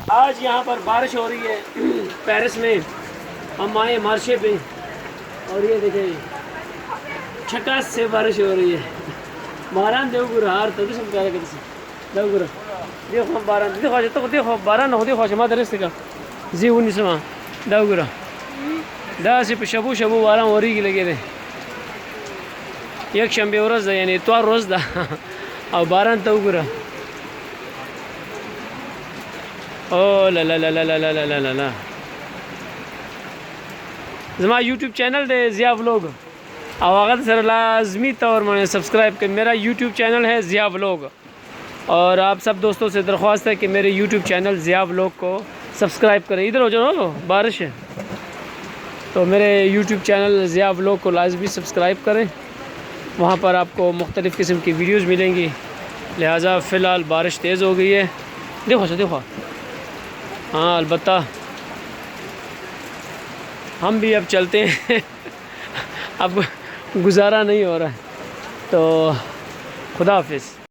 آج یہاں پر بارش ہو رہی ہے پیرس میں. ہم آئے مارشے پہ اور یہ دیکھیں چھکاس سے بارش ہو رہی ہے. باران دیو گرا ہار تو سب کہہ رہے کسی دیو گرا دیکھو باران دیکھو باران ہو دیکھو شما درست کا زی ونی سما دیو گرا دا سی شبو شبو باران ہو رہی لگے دے یک شنبه ورځ ده یعنی اتوار ورځ ده او باران ته وګوره. او لا لا لا لا لا لا لا لا لا زما یوٹیوب چینل دے ضیاء ولاگ او هغه سره لازمی طور میں سبسکرائب کریں. میرا یوٹیوب چینل ہے ضیاء ولاگ اور آپ سب دوستوں سے درخواست ہے کہ میرے یوٹیوب چینل ضیاء ولاگ کو سبسکرائب کریں. ادھر ہو جاؤ بارش ہے تو میرے یوٹیوب چینل ضیاء ولاگ کو لازمی سبسکرائب کریں. وہاں پر آپ کو مختلف قسم کی ویڈیوز ملیں گی. لہٰذا فی الحال بارش تیز ہو گئی ہے. دیکھو سا دیکھو ہاں البتہ ہم بھی اب چلتے ہیں اب گزارا نہیں ہو رہا ہے تو خدا حافظ.